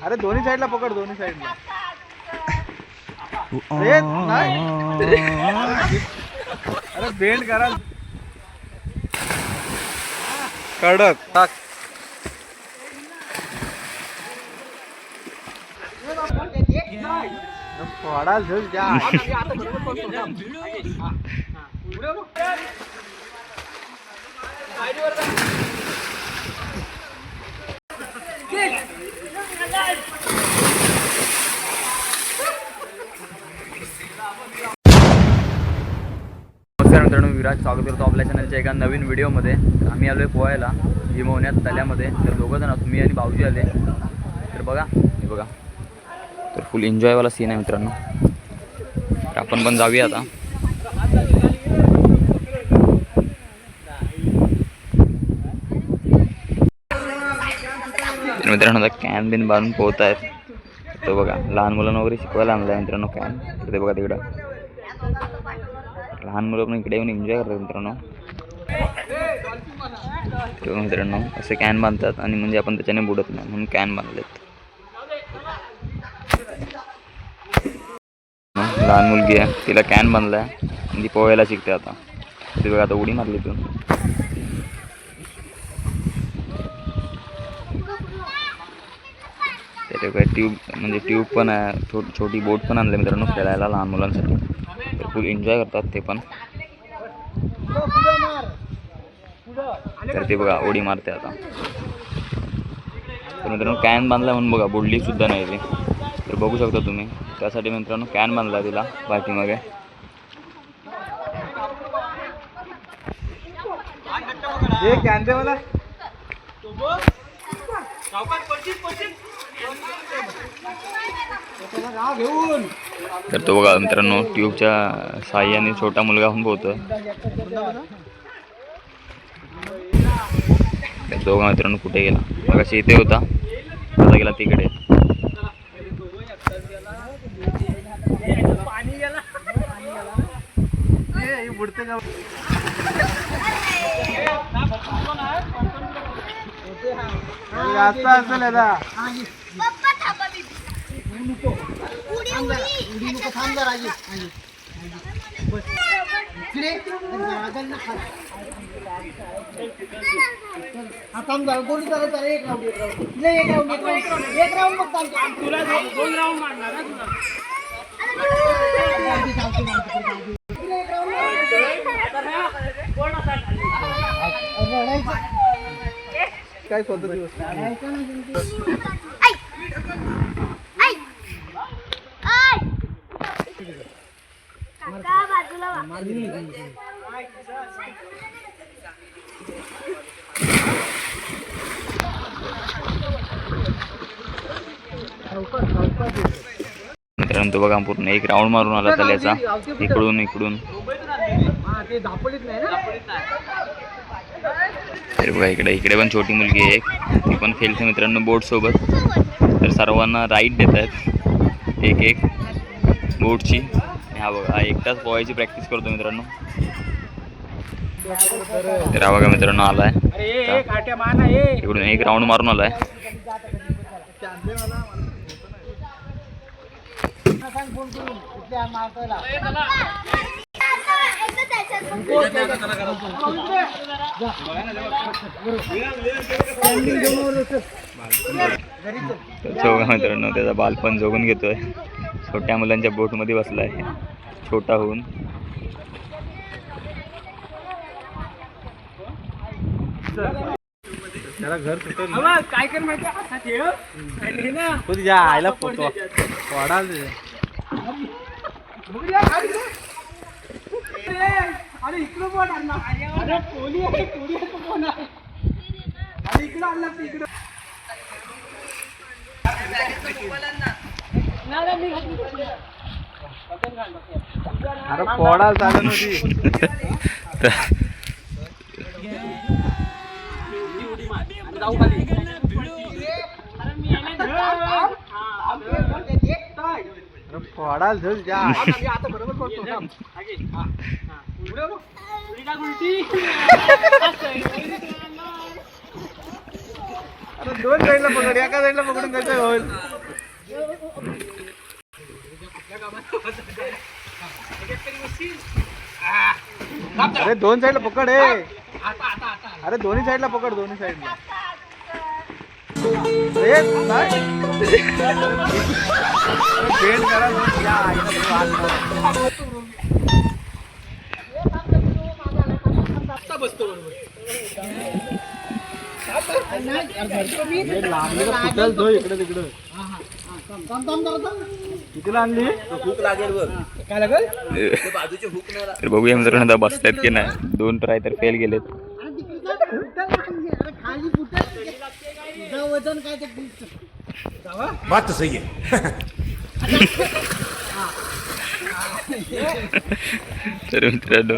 अरे दोन्ही साईडला पकड, दोन्ही साईडला. अरे बेंड करा कडक टाक. फोडा झुल जा. नमस्कार मित्रांनो, विराज स्वागत करतो आपल्या चॅनलच्या एका नवीन व्हिडिओमध्ये. आम्ही आलो आहे पोहायला भीमवण्यात तल्यामध्ये. तर दोघं जण तुम्ही आणि भाऊजी आले. तर बघा, हे बघा, तर फुल एन्जॉयवाला सीन आहे मित्रांनो. तर आपण पण जाऊया आता. मित्रांनो आता कॅन बिन बांधून पोहत आहेत. तो बघा, लहान मुलांना वगैरे शिकवायला आणलं आहे मित्रांनो कॅन. तर ते बघा तिकडं लहान मुलं पण इकडे येऊन एन्जॉय करतात मित्रांनो. मित्रांनो असे कॅन बांधतात आणि म्हणजे आपण त्याच्याने बुडत नाही म्हणून कॅन बांधलेत. लहान मुलगी आहे, तिला कॅन बांधलाय आणि ती पोहायला शिकते आता. ते बघा आता उडी मारली तू. त्याच्या काय ट्यूब म्हणजे ट्यूब पण आहे, छोटी बोट पण आणली मित्रांनो खेळायला लहान मुलांसाठी. तर फुल एन्जॉय करतात ते पण. तर ते बघा उडी मारते आता. तर मित्रांनो कॅन बांधला म्हणून बघा बुडली सुद्धा नाही ती. तर बघू शकता तुम्ही. त्यासाठी मित्रांनो कॅन बांधला तिला पाठीमागे. तर तो बघा मित्रांनो ट्यूबच्या साह्याने छोटा मुलगा होऊन पोहतोय. तर दोघा मित्रांनो कुठे गेला, मगाशी इथे होता, आता गेला तिकडे. काय स्वतः दिवस मित्रांनो तो बघा पूर्ण एक राऊंड मारून आला तल्याचा, इकडून इकडून. तर बघा इकडे पण छोटी मुलगी आहे एक, ती पण खेळते मित्रांनो बोट सोबत. तर सर्वांना राईड देत आहेत एक एक बोटची. हा बघा हा एकटाच पोहायची प्रॅक्टिस करतो मित्रांनो. तर हा बघा मित्रांनो आलाय इकडून एक राऊंड मारून आलाय. मित्रांनो त्याचा बालपण जगून घेतोय. छोट्या मुलांच्या बोट मध्ये बसलाय छोटा होऊन. त्याला घर काय कर माहिती तुझ्या आईला फोटो वाढाल. अरे इकडं पण आणला, अरे कोणी आहे कोण आहे, अरे इकडं आणला इकडं. अरे पोडा चालत होती. जाऊ खाली. फोडा झुल जा. आता बरोबर करतो ना. अरे दोन साईडला पकड, एका साईडला पकडून कसं होईल? अरे दोन साईडला पकड आहे. अरे दोन्ही साईडला पकड, दोन्ही साईडला. बेंड करा बसतो बरोबर. इकडे तिकडं कितीला आणली? हुक लागेल बघ. काय लागेल? बाजूचे हुक नाही. तर बघूया मित्रांनो आता बसतायत की नाही. 2 ट्राय तर फेल गेलेत. बात तो सही है. तर मित्रांनो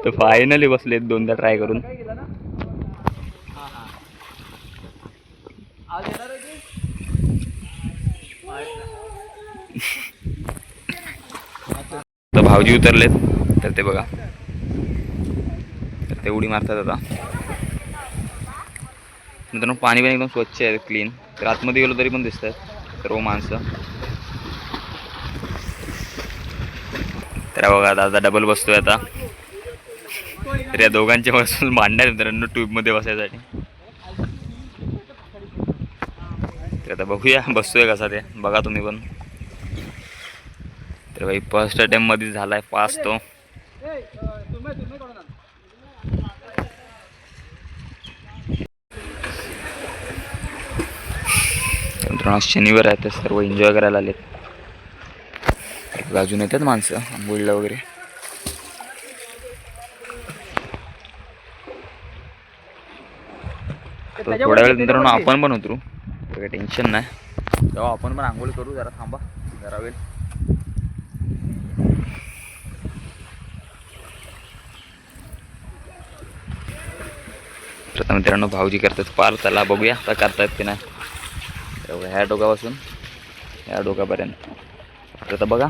तर फायनली बसलेत 2दा ट्राय करून. तर भाऊजी उतरलेत. तर ते बघा, तर ते उडी मारतात आता. मित्रांनो पाणी पण एकदम स्वच्छ आहे, क्लीन. तर आतमध्ये गेलो तरी पण दिसतात सर्व माणसं. तर बघा दादा डबल बसतोय आता. तर या दोघांच्या बसून भांडणार मित्रांनो ट्यूबमध्ये बसायसाठी. तर आता बघूया बसतोय कसा ते, बघा तुम्ही पण. तर भाई फर्स्ट अटेम्प्ट मध्ये झालाय पास तो. मित्रांनो शनिवार आहे तर सर्व एन्जॉय करायला आलेत. अजून येतात माणसं आंघोळीला वगैरे. थोड्या वेळ मित्रांनो आपण पण उतरू, काही टेन्शन नाही. तेव्हा आपण पण आंघोळ करू. जरा थांबा जरा वेळ. तर मित्रांनो भाऊजी करतात पार. त्याला बघूया आता करतायत की नाही. ह्या डोक्यापासून ह्या डोक्यापर्यंत. आता बघा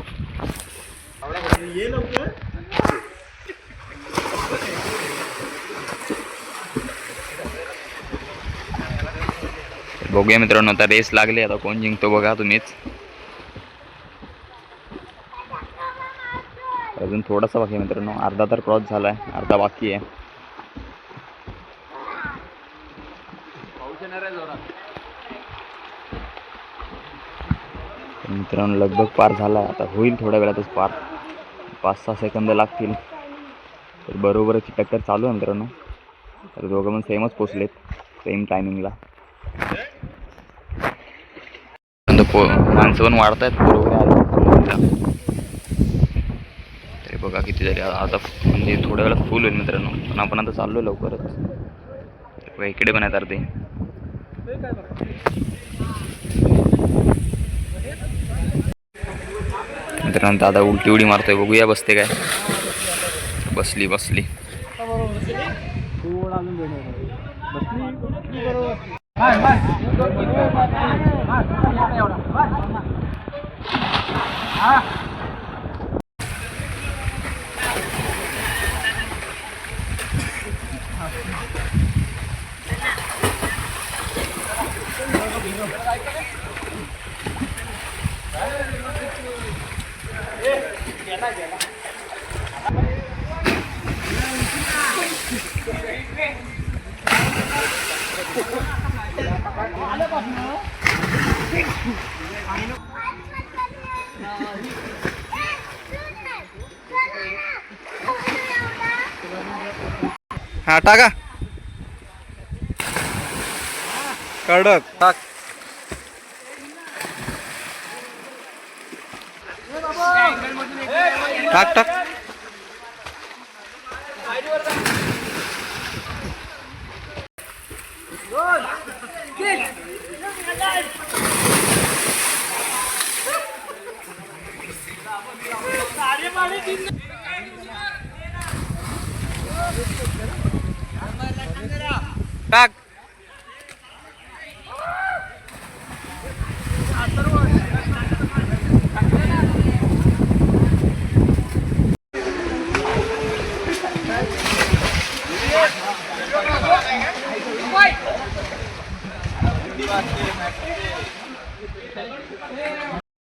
बघूया मित्रांनो आता रेस लागली. आता कोण जिंकतो बघा तुम्हीच. अजून थोडासा बाकी आहे मित्रांनो. अर्धा तर क्रॉस झालाय, अर्धा बाकी आहे. मित्रांनो लगभग पार झाला. आता होईल थोड्या वेळातच पार. 5-6 सेकंद लागतील. तर बरोबरची टक्कर चालू आहे मित्रांनो. तर दोघं पण सेमच पोचलेत, सेम टायमिंगला. माणसं पण वाढत आहेत बरोबर आले. तरी बघा किती झाली आता. म्हणजे थोड्या वेळात फुल होईल मित्रांनो. पण आपण आता चाललो लवकरच. इकडे पण आहेत अर्धे. मित्रांनो दादा उलटी उडी मारतोय. बघूया बसते काय. बसली बसली. हा टाका कडक टाक. टाक टाक. टाक.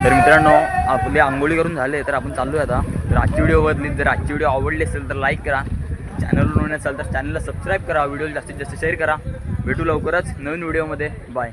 तर मित्रांनो आपली आंघोळी करून झाले तर आपण चाललो आहे आता. तर आजची व्हिडिओ बदली, जर आजची व्हिडिओ आवडली असेल तर लाईक करा, चॅनलवर नवीन असेल तर चॅनलला सबस्क्राईब करा, व्हिडिओला जास्तीत जास्त शेअर करा. भेटू लवकरच नवीन व्हिडिओमध्ये. बाय.